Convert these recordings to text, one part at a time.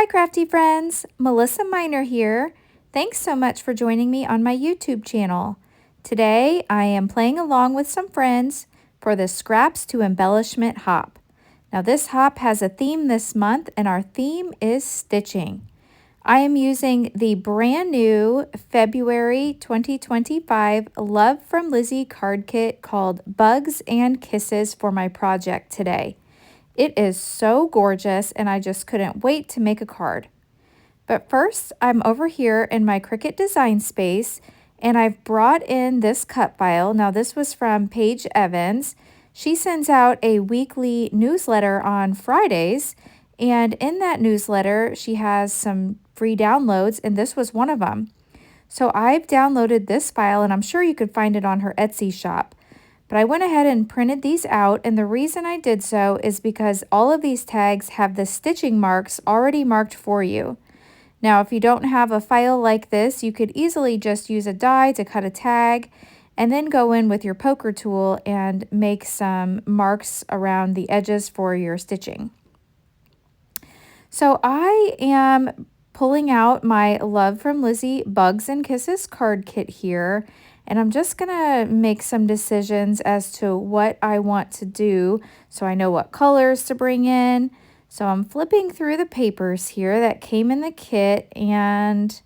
Hi crafty friends, Melissa Minor here. Thanks so much for joining me on my YouTube channel. Today I am playing along with some friends for the Scraps to Embellishment Hop. Now this hop has a theme this month and our theme is stitching. I am using the brand new February 2025 Love From Lizi card kit called Bugs and Kisses for my project today. It is so gorgeous and I just couldn't wait to make a card. But first, I'm over here in my Cricut design space and I've brought in this cut file. Now this was from Paige Evans. She sends out a weekly newsletter on Fridays, and in that newsletter she has some free downloads and this was one of them. So I've downloaded this file and I'm sure you could find it on her Etsy shop. But I went ahead and printed these out, and the reason I did so is because all of these tags have the stitching marks already marked for you. Now, if you don't have a file like this, you could easily just use a die to cut a tag and then go in with your poker tool and make some marks around the edges for your stitching. So I am pulling out my Love From Lizi Bugs and Kisses card kit here. And I'm just gonna make some decisions as to what I want to do so I know what colors to bring in. So I'm flipping through the papers here that came in the kit, and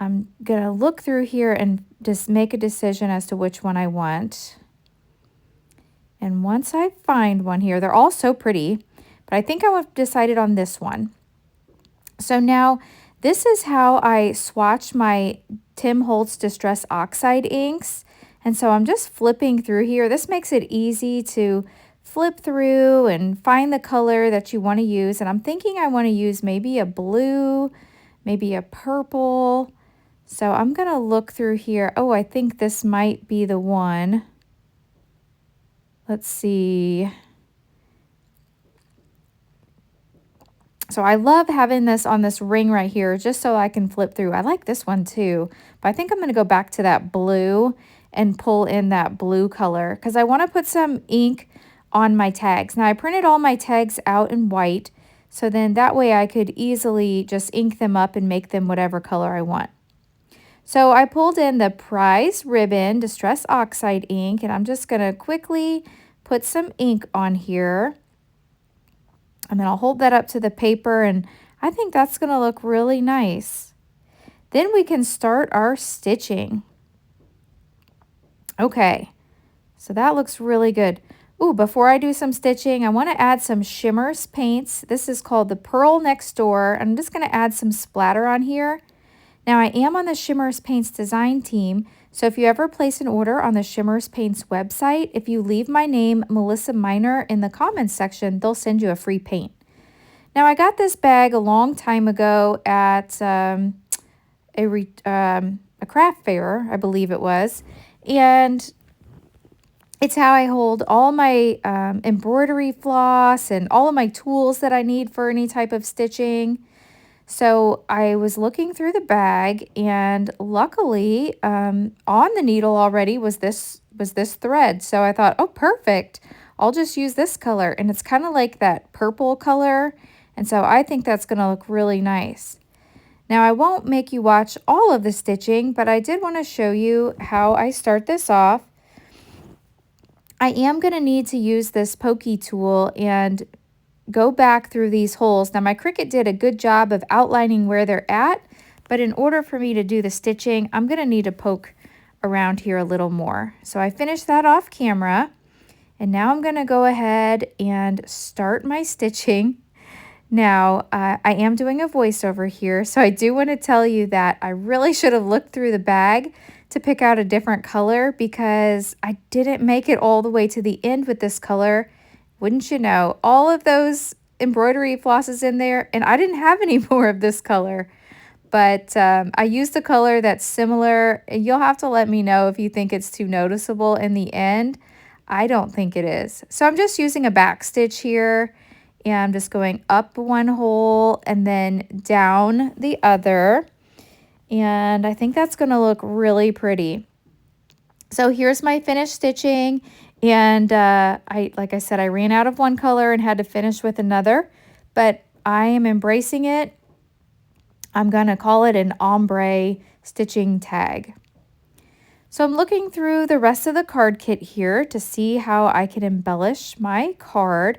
I'm gonna look through here and just make a decision as to which one I want. And once I find one here, they're all so pretty, but I think I've decided on this one. So now this is how I swatch my Tim Holtz Distress Oxide inks. And so I'm just flipping through here. This makes it easy to flip through and find the color that you want to use. And I'm thinking I want to use maybe a blue, maybe a purple. So I'm going to look through here. Oh, I think this might be the one. Let's see. So I love having this on this ring right here just so I can flip through. I like this one too, but I think I'm going to go back to that blue and pull in that blue color because I want to put some ink on my tags. Now I printed all my tags out in white, so then that way I could easily just ink them up and make them whatever color I want. So I pulled in the Prize Ribbon Distress Oxide ink, and I'm just going to quickly put some ink on here. And then I'll hold that up to the paper, and I think that's going to look really nice. Then we can start our stitching. Okay, so that looks really good. Ooh, before I do some stitching, I want to add some Shimmers paints. This is called the Pearl Next Door. I'm just going to add some splatter on here. Now, I am on the Shimmers Paints design team, so if you ever place an order on the Shimmers Paints website, if you leave my name, Melissa Minor, in the comments section, they'll send you a free paint. Now, I got this bag a long time ago at a craft fair, I believe it was, and it's how I hold all my embroidery floss and all of my tools that I need for any type of stitching. So I was looking through the bag, and luckily on the needle already was this thread. So I thought, oh, perfect. I'll just use this color, and it's kind of like that purple color. And so I think that's going to look really nice. Now I won't make you watch all of the stitching, but I did want to show you how I start this off. I am going to need to use this pokey tool and go back through these holes. Now my Cricut did a good job of outlining where they're at, but in order for me to do the stitching, I'm going to need to poke around here a little more. So I finished that off camera, and now I'm going to go ahead and start my stitching. Now I am doing a voiceover here, so I do want to tell you that I really should have looked through the bag to pick out a different color because I didn't make it all the way to the end with this color. Wouldn't you know, all of those embroidery flosses in there, and I didn't have any more of this color. But I used a color that's similar. You'll have to let me know if you think it's too noticeable in the end. I don't think it is. So I'm just using a back stitch here, and I'm just going up one hole and then down the other. And I think that's going to look really pretty. So here's my finished stitching. And like I said, I ran out of one color and had to finish with another, but I am embracing it. I'm going to call it an ombre stitching tag. So I'm looking through the rest of the card kit here to see how I can embellish my card.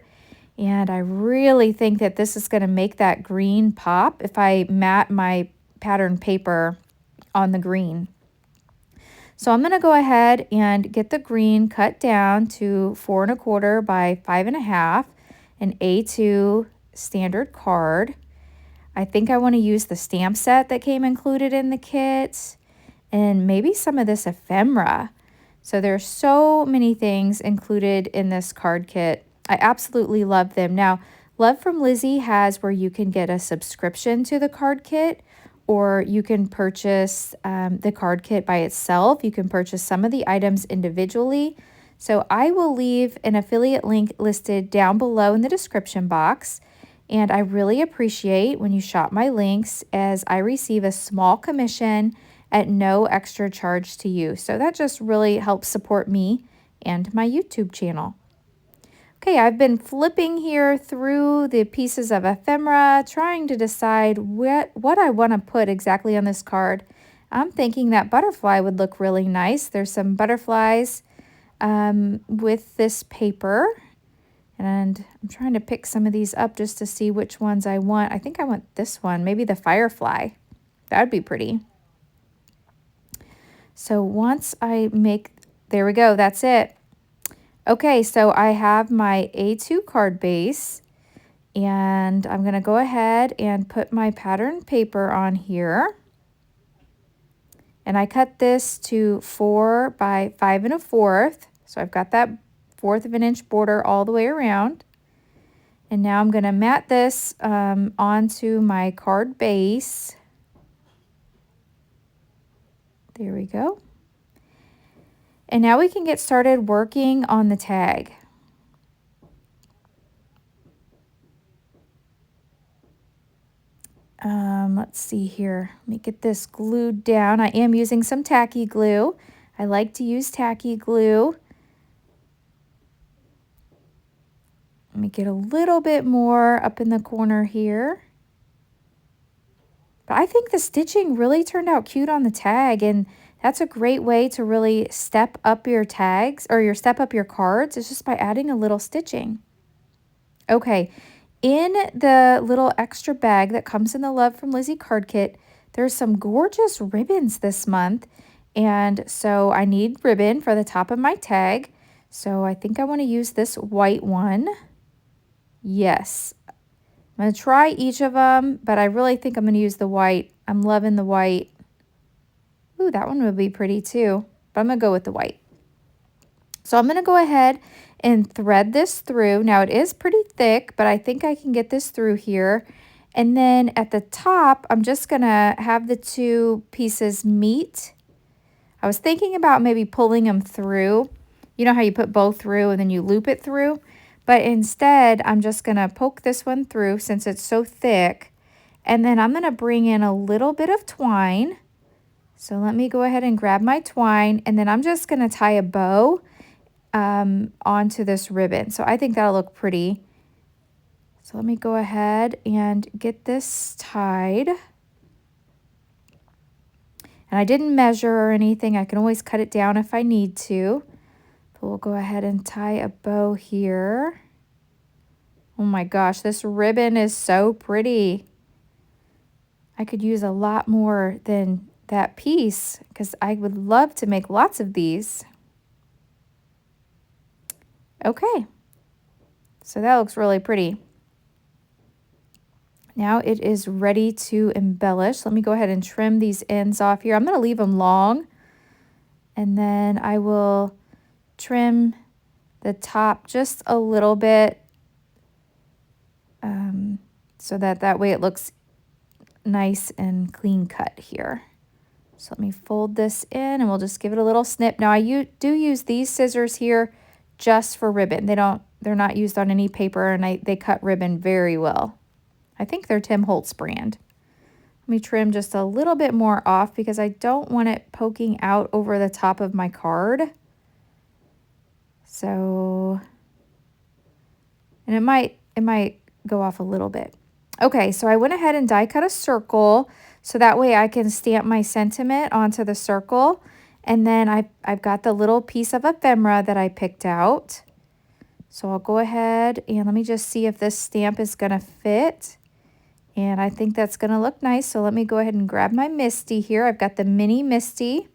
And I really think that this is going to make that green pop if I mat my pattern paper on the green. So I'm going to go ahead and get the green cut down to 4 1/4 by 5 1/2, an A2 standard card. I think I want to use the stamp set that came included in the kit and maybe some of this ephemera. So there's so many things included in this card kit. I absolutely love them. Now, Love from Lizi has where you can get a subscription to the card kit, or you can purchase the card kit by itself. You can purchase some of the items individually. So I will leave an affiliate link listed down below in the description box. And I really appreciate when you shop my links, as I receive a small commission at no extra charge to you. So that just really helps support me and my YouTube channel. Okay, I've been flipping here through the pieces of ephemera, trying to decide what I want to put exactly on this card. I'm thinking that butterfly would look really nice. There's some butterflies with this paper. And I'm trying to pick some of these up just to see which ones I want. I think I want this one, maybe the firefly. That would be pretty. So once I make, there we go, that's it. Okay, so I have my A2 card base, and I'm going to go ahead and put my pattern paper on here. And I cut this to 4 by 5 1/4. So I've got that 1/4 of an inch border all the way around. And now I'm going to mat this onto my card base. There we go. And now we can get started working on the tag. Let's see here. Let me get this glued down. I am using some tacky glue. I like to use tacky glue. Let me get a little bit more up in the corner here. But I think the stitching really turned out cute on the tag, and that's a great way to really step up your tags, or step up your cards, is just by adding a little stitching. Okay, in the little extra bag that comes in the Love from Lizi card kit, there's some gorgeous ribbons this month. And so I need ribbon for the top of my tag. So I think I want to use this white one. Yes. I'm going to try each of them, but I really think I'm going to use the white. I'm loving the white. Ooh, that one would be pretty too, but I'm going to go with the white. So I'm going to go ahead and thread this through. Now it is pretty thick, but I think I can get this through here. And then at the top, I'm just going to have the two pieces meet. I was thinking about maybe pulling them through. You know how you put both through and then you loop it through? But instead, I'm just going to poke this one through since it's so thick. And then I'm going to bring in a little bit of twine. So let me go ahead and grab my twine, and then I'm just going to tie a bow onto this ribbon. So I think that'll look pretty. So let me go ahead and get this tied. And I didn't measure or anything. I can always cut it down if I need to. But we'll go ahead and tie a bow here. Oh my gosh, this ribbon is so pretty. I could use a lot more than that piece because I would love to make lots of these. Okay, so that looks really pretty. Now it is ready to embellish. Let me go ahead and trim these ends off here. I'm going to leave them long, and then I will trim the top just a little bit so that way it looks nice and clean cut here. So let me fold this in, and we'll just give it a little snip. Now I do use these scissors here just for ribbon. They're not used on any paper, and they cut ribbon very well. I think they're Tim Holtz brand. Let me trim just a little bit more off because I don't want it poking out over the top of my card. So, and it might go off a little bit. Okay, so I went ahead and die cut a circle so that way I can stamp my sentiment onto the circle. And then I've got the little piece of ephemera that I picked out. So I'll go ahead and let me just see if this stamp is going to fit. And I think that's going to look nice. So let me go ahead and grab my Misty here. I've got the mini Misty.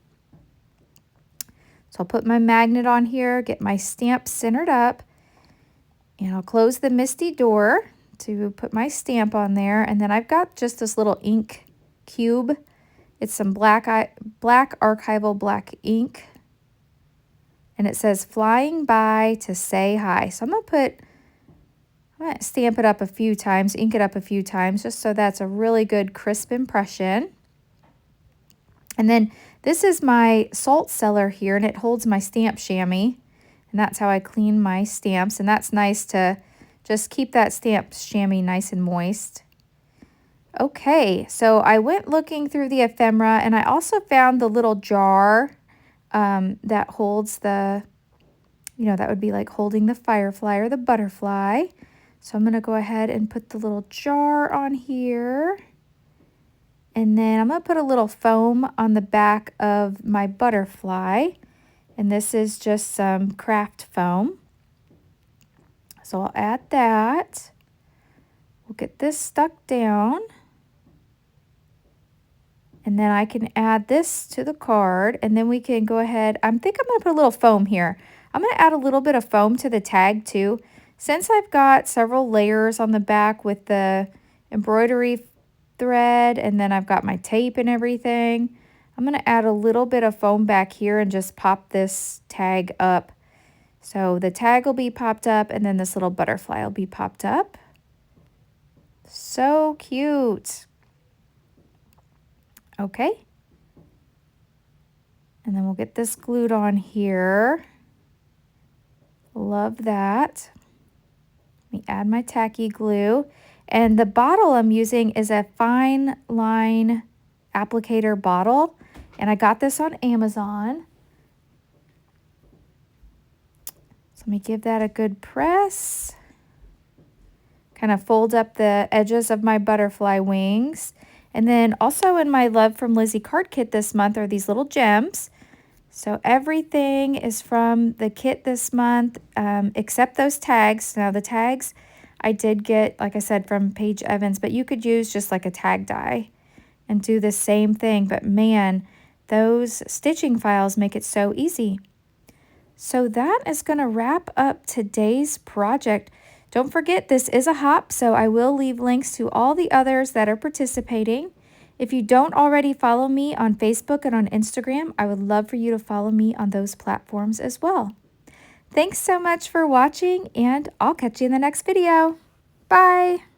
So I'll put my magnet on here, get my stamp centered up, and I'll close the Misty door to put my stamp on there. And then I've got just this little ink cube. It's some black archival black ink. And it says flying by to say hi. So I'm going to stamp it up a few times, ink it up a few times, just so that's a really good crisp impression. And then this is my salt cellar here, and it holds my stamp chamois. And that's how I clean my stamps. And that's nice to just keep that stamp chamois nice and moist. Okay, so I went looking through the ephemera, and I also found the little jar that holds the, that would be like holding the firefly or the butterfly. So I'm going to go ahead and put the little jar on here. And then I'm going to put a little foam on the back of my butterfly. And this is just some craft foam. So I'll add that. We'll get this stuck down. And then I can add this to the card. And then we can go ahead. I think I'm going to put a little foam here. I'm going to add a little bit of foam to the tag too. Since I've got several layers on the back with the embroidery thread, and then I've got my tape and everything, I'm going to add a little bit of foam back here and just pop this tag up. So the tag will be popped up, and then this little butterfly will be popped up. So cute. Okay. And then we'll get this glued on here. Love that. Let me add my tacky glue. And the bottle I'm using is a fine line applicator bottle. And I got this on Amazon. So let me give that a good press. Kind of fold up the edges of my butterfly wings. And then also in my Love from Lizi card kit this month are these little gems. So everything is from the kit this month, except those tags. Now the tags I did get, like I said, from Paige Evans, but you could use just like a tag die and do the same thing. But man, those stitching files make it so easy. So that is going to wrap up today's project. Don't forget, this is a hop, so I will leave links to all the others that are participating. If you don't already follow me on Facebook and on Instagram, I would love for you to follow me on those platforms as well. Thanks so much for watching, and I'll catch you in the next video. Bye!